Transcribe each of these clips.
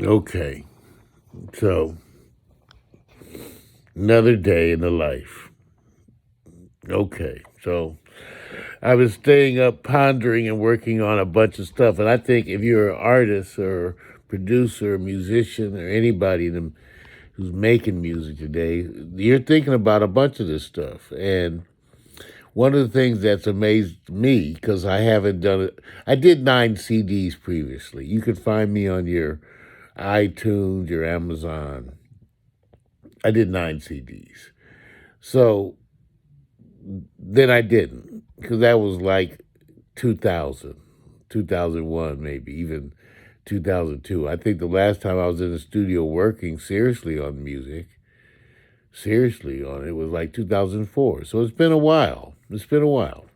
Okay, so another day in the life. Okay, so I was staying up pondering and working on a bunch of stuff. And I think if you're an artist or producer, or musician, or anybody who's making music today, you're thinking about a bunch of this stuff. And one of the things that's amazed me, because I haven't done it, I did 9 CDs previously. You could find me on your iTunes, your Amazon. I did 9 CDs. So then I didn't, because that was like 2000, 2001, maybe even 2002. I think the last time I was in the studio working seriously on music, seriously on it, was like 2004. So it's been a while. It's been a while.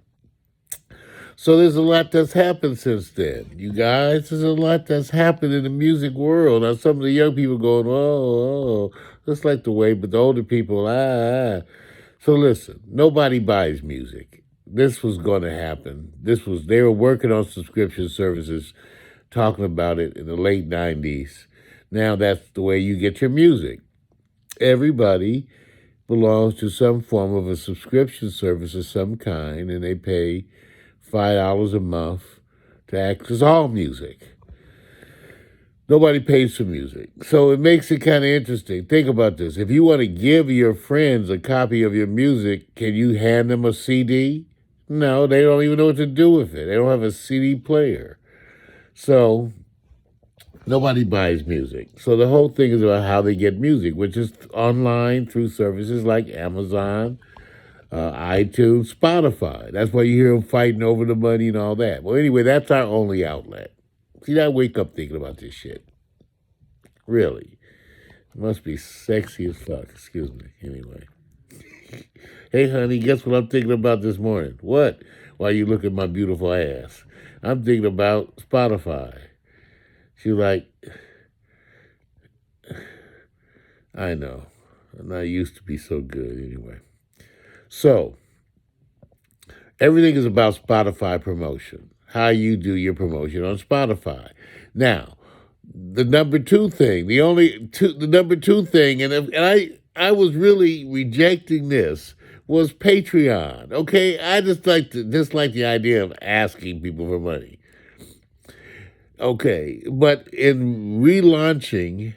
So there's a lot that's happened since then. You guys, there's a lot that's happened in the music world. Now some of the young people going, oh, that's like the way, but the older people, ah. So listen, nobody buys music. This was going to happen. They were working on subscription services, talking about it in the late 90s. Now that's the way you get your music. Everybody belongs to some form of a subscription service of some kind, and they pay $5 a month to access all music. Nobody pays for music. So it makes it kind of interesting. Think about this. If you want to give your friends a copy of your music, can you hand them a CD? No, they don't even know what to do with it. They don't have a CD player. So nobody buys music. So the whole thing is about how they get music, which is online through services like Amazon, iTunes, Spotify. That's why you hear them fighting over the money and all that. Well, anyway, that's our only outlet. See, I wake up thinking about this shit. Really. It must be sexy as fuck. Excuse me. Anyway. Hey, honey, guess what I'm thinking about this morning? What? While you look at my beautiful ass. I'm thinking about Spotify. She's like, I know. And I used to be so good anyway. So, everything is about Spotify promotion. How you do your promotion on Spotify. Now, the number two thing, the number two thing, and I was really rejecting this was Patreon. Okay, I just like the idea of asking people for money. Okay, but in relaunching,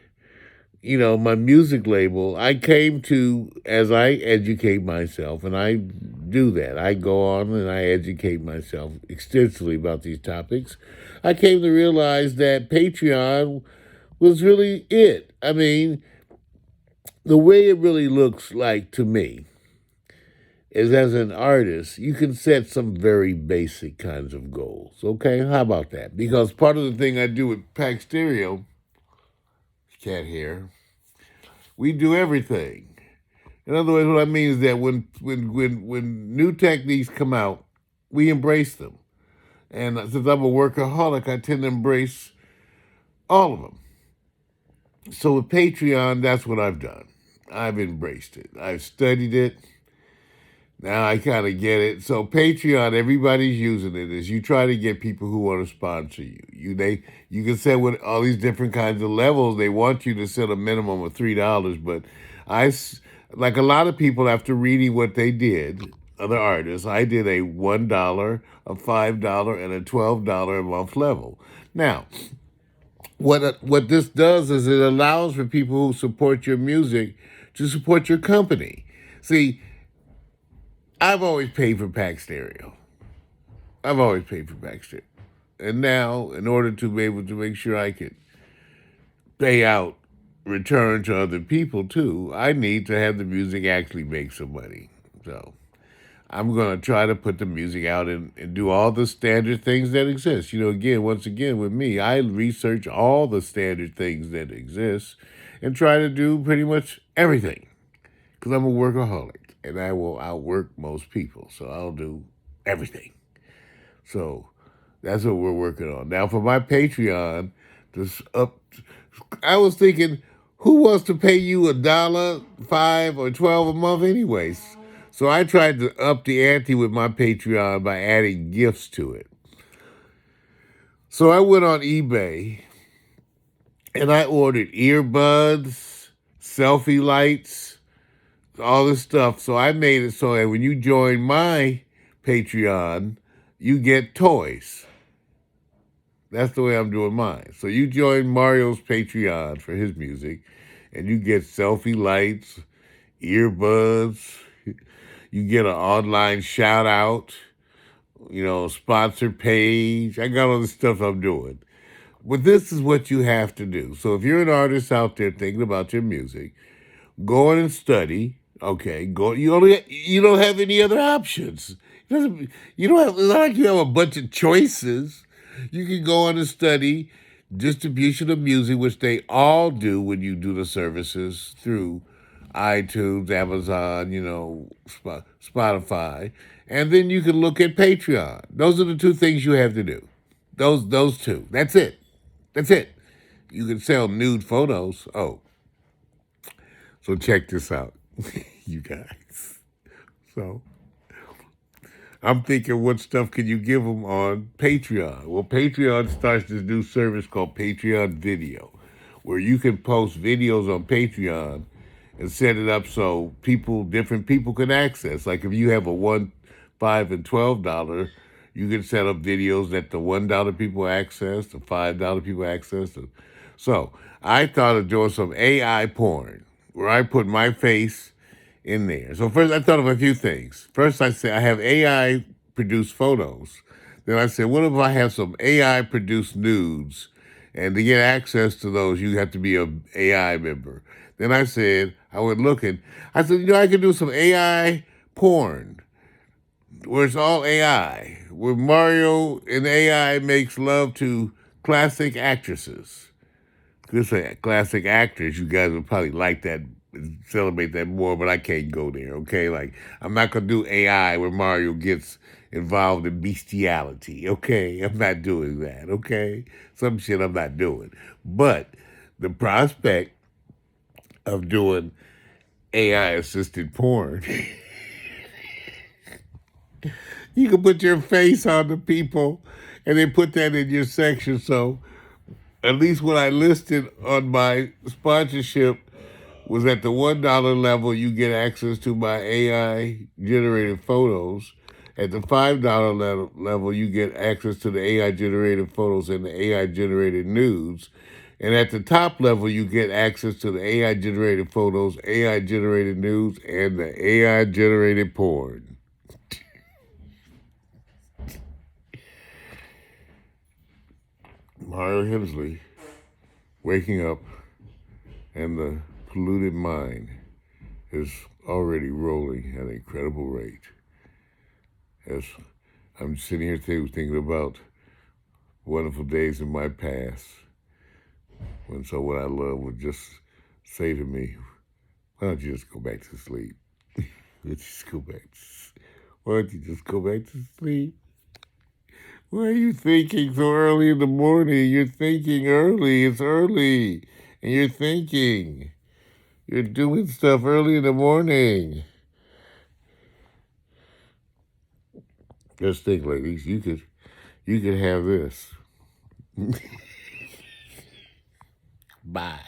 my music label, I came to, as I educate myself, and I do that. I go on and I educate myself extensively about these topics. I came to realize that Patreon was really it. I mean, the way it really looks like to me is, as an artist, you can set some very basic kinds of goals. Okay, how about that? Because part of the thing I do with Pack Stereo, can't hear, we do everything. In other words, what I mean is that when new techniques come out, we embrace them. And since I'm a workaholic, I tend to embrace all of them. So with Patreon, that's what I've done. I've embraced it. I've studied it. Now I kind of get it. So Patreon, everybody's using it. Is you try to get people who want to sponsor you. You can set with all these different kinds of levels. They want you to set a minimum of $3, but like a lot of people after reading what they did, other artists, I did a $1, a $5, and a $12 a month level. Now, what this does is it allows for people who support your music to support your company. See, I've always paid for Pack Stereo. I've always paid for Pack Stereo. And now, in order to be able to make sure I could pay out return to other people too, I need to have the music actually make some money. So I'm going to try to put the music out and do all the standard things that exist. Once again, with me, I research all the standard things that exist and try to do pretty much everything because I'm a workaholic and I will outwork most people. So I'll do everything. So that's what we're working on. Now, for my Patreon, this up, I was thinking, who wants to pay you $1, 5, or 12 a month, anyways? So I tried to up the ante with my Patreon by adding gifts to it. So I went on eBay And I ordered earbuds, selfie lights, all this stuff. So I made it so that when you join my Patreon, you get toys. That's the way I'm doing mine. So you join Mario's Patreon for his music, and you get selfie lights, earbuds, you get an online shout out, sponsor page. I got all the stuff I'm doing. But this is what you have to do. So if you're an artist out there thinking about your music, go in and study. Okay, go. You don't have any other options. You don't have. It's not like you have a bunch of choices. You can go on and study distribution of music, which they all do when you do the services through iTunes, Amazon, Spotify, and then you can look at Patreon. Those are the two things you have to do. Those two. That's it. That's it. You can sell nude photos. Oh, so check this out, you guys. So I'm thinking, what stuff can you give them on Patreon? Well, Patreon starts this new service called Patreon Video, where you can post videos on Patreon and set it up so different people can access. Like if you have a $1, $5, and $12, you can set up videos that the $1 people access, the $5 people access. So I thought of doing some AI porn where I put my face in there. So first I thought of a few things. First I said I have AI produced photos. Then I said, what if I have some AI produced nudes? And to get access to those, you have to be an AI member. Then I said, I went looking. I said, I can do some AI porn where it's all AI, where Mario and AI makes love to classic actresses. This a classic actress. You guys would probably like that, celebrate that more, but I can't go there, okay? Like, I'm not going to do AI where Mario gets involved in bestiality, okay? I'm not doing that, okay? Some shit I'm not doing. But the prospect of doing AI assisted porn, you can put your face on the people and then put that in your section. So at least what I listed on my sponsorship was at the $1 level, you get access to my AI generated photos. At the $5 level, you get access to the AI generated photos and the AI generated nudes. And at the top level, you get access to the AI generated photos, AI generated nudes, and the AI generated porn. Mario Hemsley waking up, and the polluted mind is already rolling at an incredible rate. As I'm sitting here thinking about wonderful days in my past when someone I love would just say to me, why don't you just go back to sleep? Why don't you just go back to sleep? Why are you thinking so early in the morning? You're thinking early. It's early. And you're thinking. You're doing stuff early in the morning. Just think, ladies, you could have this. Bye.